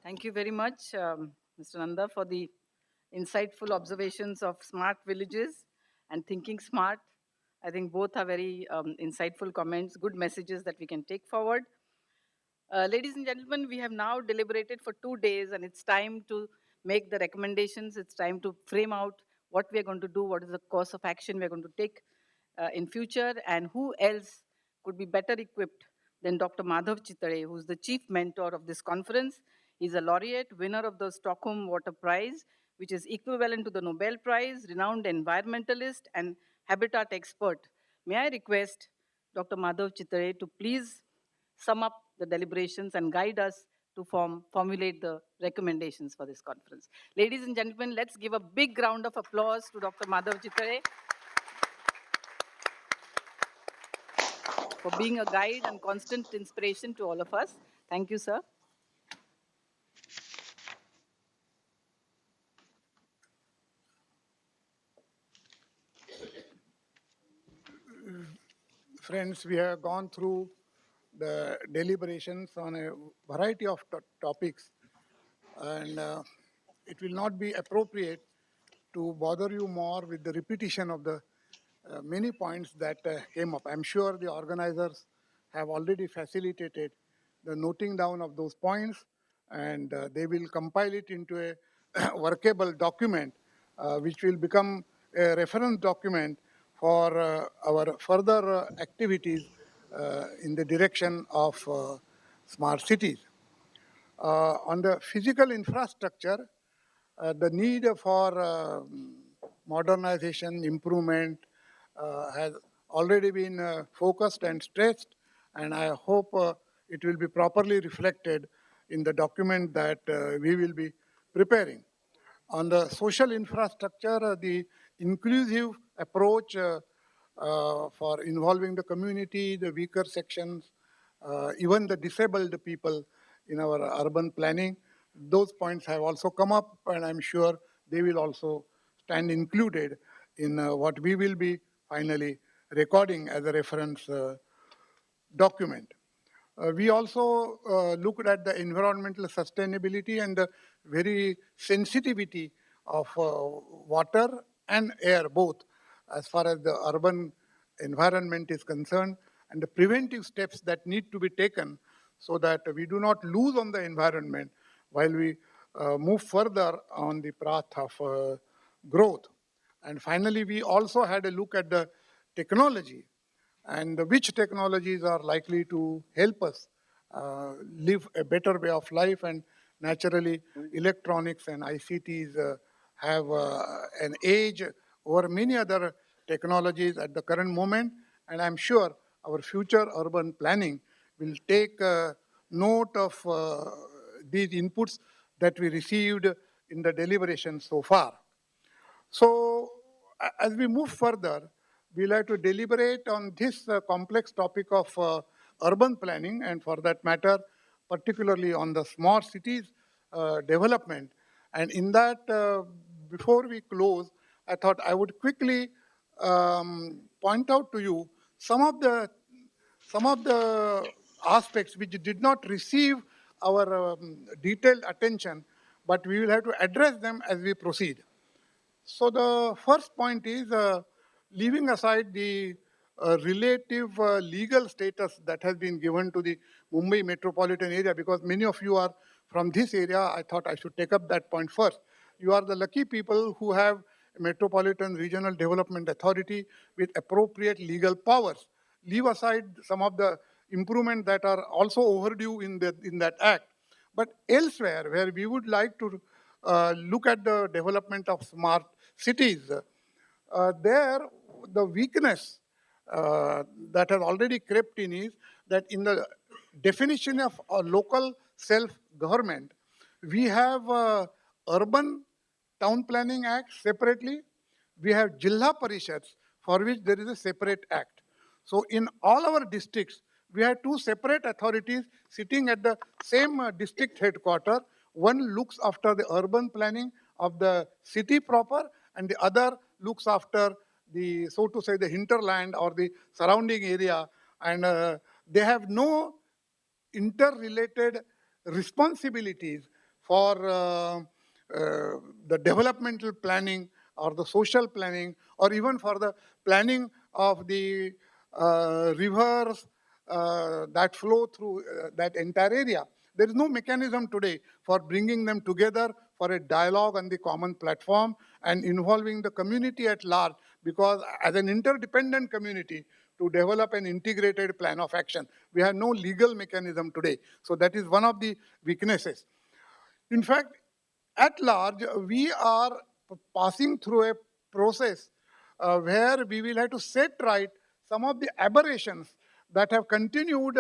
Thank you very much, Mr. Nanda, for the insightful observations of smart villages and thinking smart. I think both are very insightful comments, good messages that we can take forward. Ladies and gentlemen, we have now deliberated for 2 days, and it's time to make the recommendations. It's time to frame out what we are going to do, what is the course of action we are going to take in future, and who else could be better equipped than Dr. Madhav Chittare, who's the chief mentor of this conference. He's a laureate, winner of the Stockholm Water Prize, which is equivalent to the Nobel Prize, renowned environmentalist and habitat expert. May I request Dr. Madhav Chittare to please sum up the deliberations and guide us to formulate the recommendations for this conference. Ladies and gentlemen, let's give a big round of applause to Dr. Madhav Chittare for being a guide and constant inspiration to all of us. Thank you, sir. Friends, we have gone through the deliberations on a variety of topics, and it will not be appropriate to bother you more with the repetition of the many points that came up. I'm sure the organizers have already facilitated the noting down of those points, and they will compile it into a workable document, which will become a reference document for our further activities in the direction of smart cities. On the physical infrastructure, the need for modernization, improvement has already been focused and stressed, and I hope it will be properly reflected in the document that we will be preparing. On the social infrastructure, the inclusive approach for involving the community, the weaker sections, even the disabled people in our urban planning, those points have also come up, and I'm sure they will also stand included in what we will be finally recording as a reference document. We also looked at the environmental sustainability and the very sensitivity of water and air both as far as the urban environment is concerned, and the preventive steps that need to be taken so that we do not lose on the environment while we move further on the path of growth. And finally, we also had a look at the technology and which technologies are likely to help us live a better way of life. And naturally, electronics and ICTs have an edge over many other technologies at the current moment, and I'm sure our future urban planning will take note of these inputs that we received in the deliberations so far. So as we move further, we'll have to deliberate on this complex topic of urban planning, and for that matter, particularly on the smart cities development. And in that, before we close, I thought I would quickly point out to you some of the aspects which did not receive our detailed attention, but we will have to address them as we proceed. So the first point is leaving aside the relative legal status that has been given to the Mumbai metropolitan area, because many of you are from this area. I thought I should take up that point first. You are the lucky people who have a Metropolitan Regional Development Authority with appropriate legal powers. Leave aside some of the improvements that are also overdue in that act. But elsewhere, where we would like to look at the development of smart cities, there the weakness that has already crept in is that in the definition of a local self-government, we have urban town planning act separately, we have Jilla Parishads for which there is a separate act. So in all our districts, we have two separate authorities sitting at the same district headquarters. One looks after the urban planning of the city proper, and the other looks after the, so to say, the hinterland or the surrounding area. And they have no interrelated responsibilities for the developmental planning or the social planning, or even for the planning of the rivers that flow through that entire area. There is no mechanism today for bringing them together for a dialogue on the common platform and involving the community at large, because as an interdependent community, to develop an integrated plan of action, we have no legal mechanism today. So that is one of the weaknesses. In fact, at large, we are passing through a process where we will have to set right some of the aberrations that have continued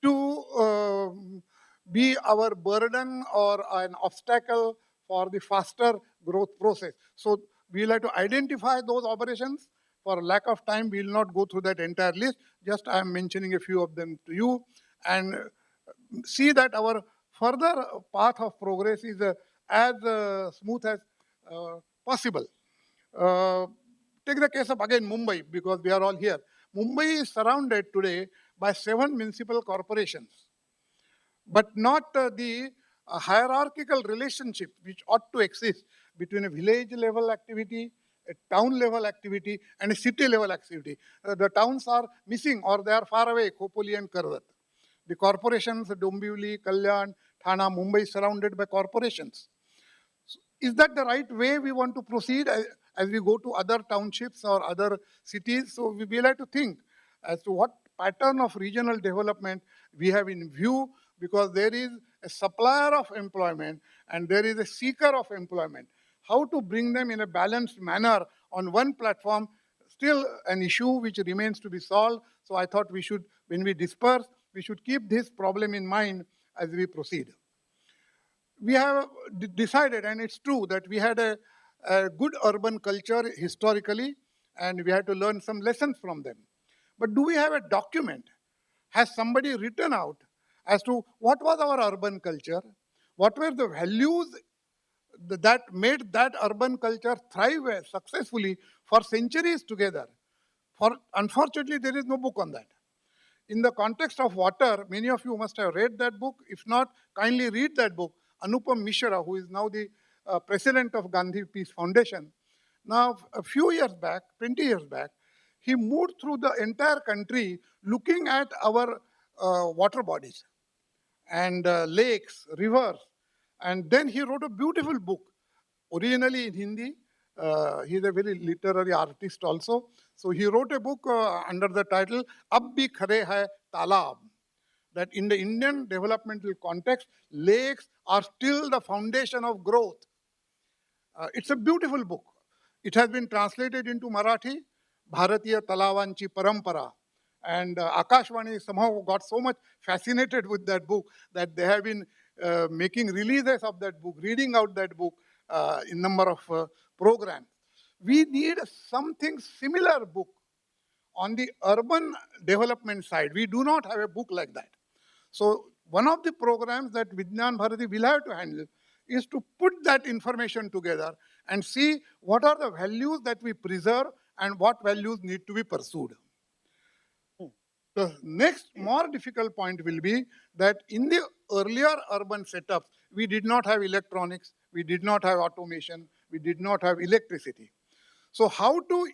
to be our burden or an obstacle for the faster growth process. So we'll have to identify those aberrations. For lack of time, we will not go through that entire list. Just I am mentioning a few of them to you, and see that our further path of progress is as smooth as possible. Uh, Take the case of again Mumbai, because we are all here. Mumbai is surrounded today by 7 municipal corporations, but not the hierarchical relationship which ought to exist between a village level activity, a town level activity, and a city level activity. The towns are missing or they are far away, Khopoli and Karvat. The corporations, Dombivli, Kalyan, Thana, Mumbai, surrounded by corporations. Is that the right way we want to proceed as we go to other townships or other cities? So we will have to think as to what pattern of regional development we have in view, because there is a supplier of employment and there is a seeker of employment. How to bring them in a balanced manner on one platform, still an issue which remains to be solved. So I thought we should, when we disperse, we should keep this problem in mind as we proceed. We have decided, and it's true, that we had a good urban culture historically, and we had to learn some lessons from them. But do we have a document? Has somebody written out as to what was our urban culture? What were the values that made that urban culture thrive successfully for centuries together? Unfortunately, there is no book on that. In the context of water, many of you must have read that book. If not, kindly read that book. Anupam Mishra, who is now the president of Gandhi Peace Foundation, now a few years back, 20 years back, he moved through the entire country looking at our water bodies and lakes, rivers. And then he wrote a beautiful book, originally in Hindi. He's a very literary artist also. So he wrote a book under the title Ab Bhi Khare Hai Talab, that in the Indian developmental context, lakes are still the foundation of growth. It's a beautiful book. It has been translated into Marathi, Bharatiya Talavanchi Parampara. And Akashvani somehow got so much fascinated with that book that they have been making releases of that book, reading out that book in number of programs. We need something similar book on the urban development side. We do not have a book like that. So one of the programs that Vijnan Bharati will have to handle is to put that information together and see what are the values that we preserve and what values need to be pursued. The next more difficult point will be that in the earlier urban setups, we did not have electronics, we did not have automation, we did not have electricity. So how to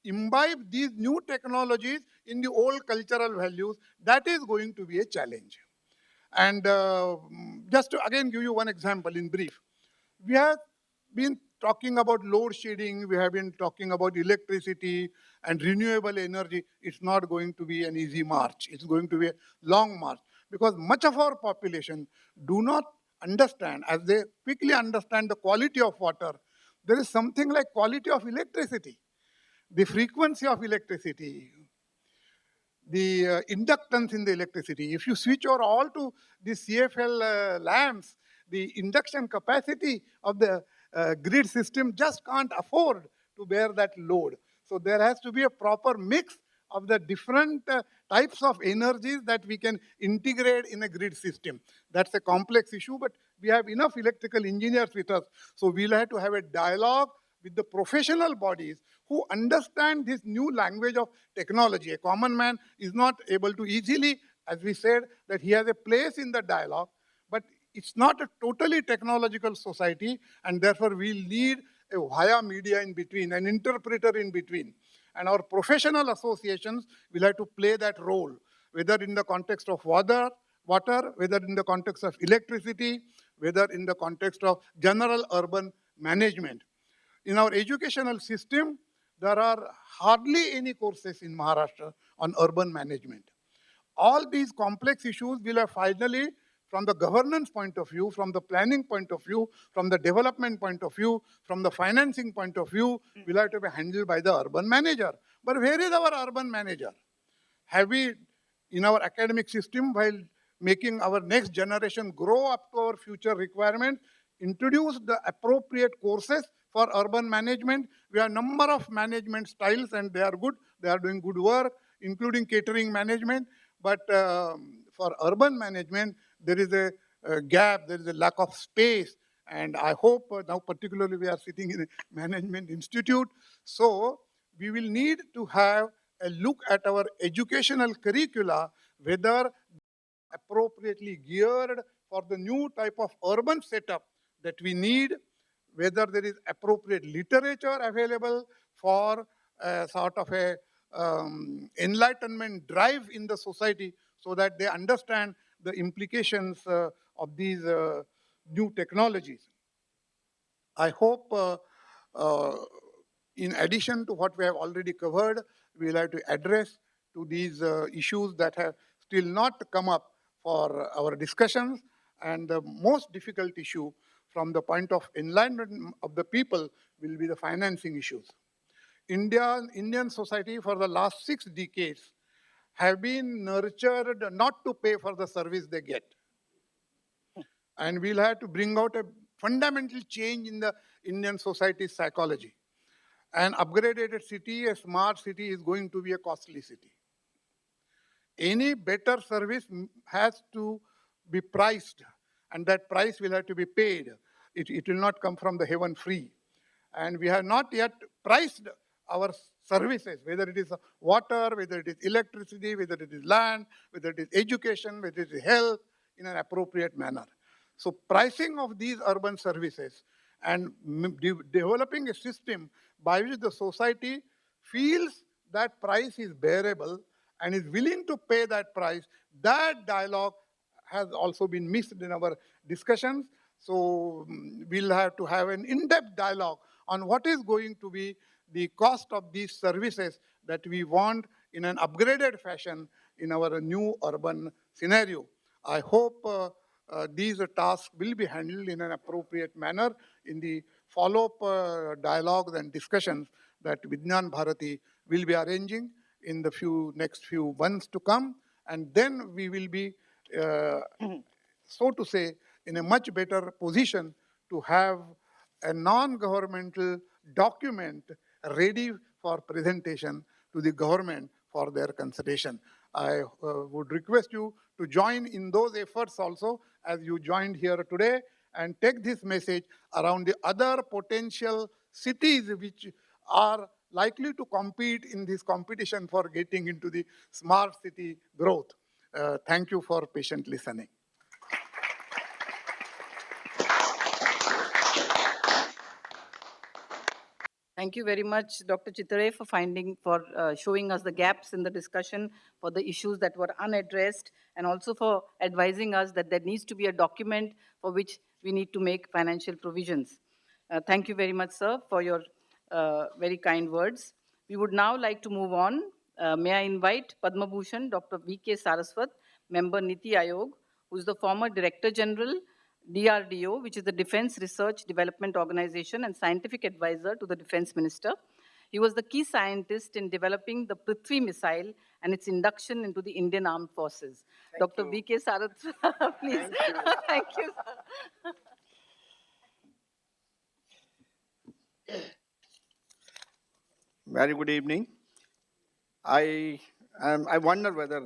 imbibe these new technologies in the old cultural values, that is going to be a challenge. And just to again give you one example in brief, we have been talking about load shedding, we have been talking about electricity and renewable energy. It's not going to be an easy march. It's going to be a long march, because much of our population do not understand, as they quickly understand the quality of water, there is something like quality of electricity, the frequency of electricity, the inductance in the electricity. If you switch over all to the CFL lamps, the induction capacity of the grid system just can't afford to bear that load. So there has to be a proper mix of the different types of energies that we can integrate in a grid system. That's a complex issue, but we have enough electrical engineers with us. So we'll have to have a dialogue with the professional bodies who understand this new language of technology. A common man is not able to easily, as we said, that he has a place in the dialogue, it's not a totally technological society, and therefore we'll need a via media in between, an interpreter in between. And our professional associations will have to play that role, whether in the context of water, whether in the context of electricity, whether in the context of general urban management. In our educational system, there are hardly any courses in Maharashtra on urban management. All these complex issues will have finally, from the governance point of view, from the planning point of view, from the development point of view, from the financing point of view, will have to be handled by the urban manager. But where is our urban manager? Have we, in our academic system, while making our next generation grow up to our future requirement, introduce the appropriate courses for urban management? We have a number of management styles, and they are good. They are doing good work, including catering management. But for urban management, there is a gap, there is a lack of space. And I hope now, particularly, we are sitting in a management institute. So we will need to have a look at our educational curricula, whether appropriately geared for the new type of urban setup that we need, whether there is appropriate literature available for a sort of a enlightenment drive in the society, so that they understand the implications of these new technologies. I hope, in addition to what we have already covered, we will have to address to these issues that have still not come up for our discussions. And the most difficult issue from the point of enlightenment of the people will be the financing issues. Indian society for the last 6 decades have been nurtured not to pay for the service they get. And we'll have to bring out a fundamental change in the Indian society's psychology. An upgraded city, a smart city, is going to be a costly city. Any better service has to be priced, and that price will have to be paid. It will not come from the heaven free. And we have not yet priced our services, whether it is water, whether it is electricity, whether it is land, whether it is education, whether it is health, in an appropriate manner. So pricing of these urban services and developing a system by which the society feels that price is bearable and is willing to pay that price, that dialogue has also been missed in our discussions. So we'll have to have an in-depth dialogue on what is going to be the cost of these services that we want in an upgraded fashion in our new urban scenario. I hope these tasks will be handled in an appropriate manner in the follow-up dialogues and discussions that Vijnan Bharati will be arranging in the next few months to come. And then we will be, so to say, in a much better position to have a non-governmental document ready for presentation to the government for their consideration. I would request you to join in those efforts also, as you joined here today, and take this message around the other potential cities which are likely to compete in this competition for getting into the smart city growth. Thank you for patient listening. Thank you very much, Dr. Chitare, for showing us the gaps in the discussion, for the issues that were unaddressed, and also for advising us that there needs to be a document for which we need to make financial provisions. Thank you very much, sir, for your very kind words. We would now like to move on. May I invite Padma Bhushan, Dr. V.K. Saraswat, member Niti Aayog, who is the former Director General, DRDO, which is the Defense Research Development Organization and scientific advisor to the Defense Minister. He was the key scientist in developing the Prithvi missile and its induction into the Indian Armed Forces. Dr. V.K. Saraswat, please. Thank you, sir. Very good evening. I wonder whether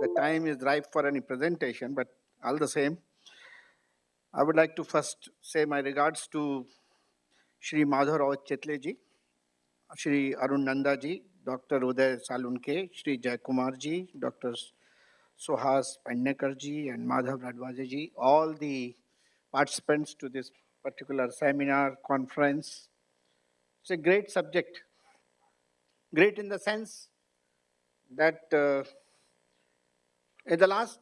the time is ripe for any presentation, but all the same, I would like to first say my regards to Shri Madhav Rawat Chetle ji, Shri Arun Nanda ji, Dr. Uday Salunke, Shri Jai Kumar ji, Dr. Suhas Pandekar ji, and Madhav Radwaje ji, all the participants to this particular seminar, conference. It's a great subject. Great in the sense that in the last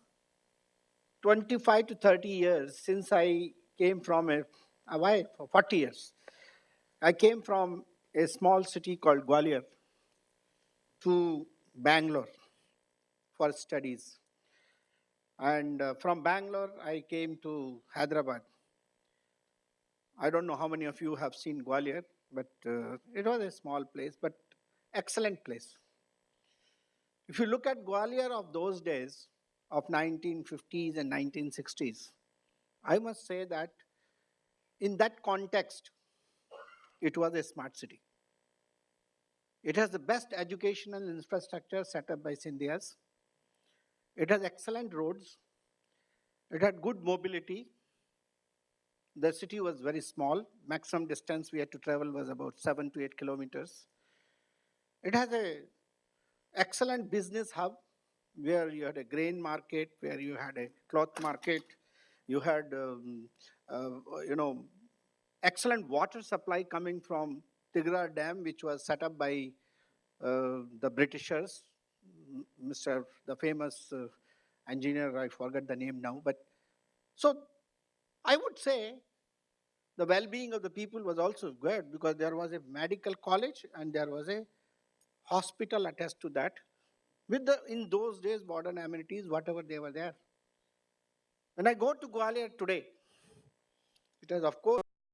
25 to 30 years, since I came from why, for 40 years, I came from a small city called Gwalior to Bangalore for studies. And from Bangalore, I came to Hyderabad. I don't know how many of you have seen Gwalior, but it was a small place, but excellent place. If you look at Gwalior of those days, of 1950s and 1960s, I must say that in that context, it was a smart city. It has the best educational infrastructure set up by Scindias. It has excellent roads. It had good mobility. The city was very small. Maximum distance we had to travel was about 7 to 8 kilometers. It has a excellent business hub where you had a grain market, where you had a cloth market, you had uh, you know excellent water supply coming from Tigra Dam, which was set up by the Britishers. Mr. the famous engineer, I forget the name now, but so I would say the well-being of the people was also good because there was a medical college and there was a hospital attached to that with the in those days modern amenities, whatever they were there. When I go to Gwalior today, it has of course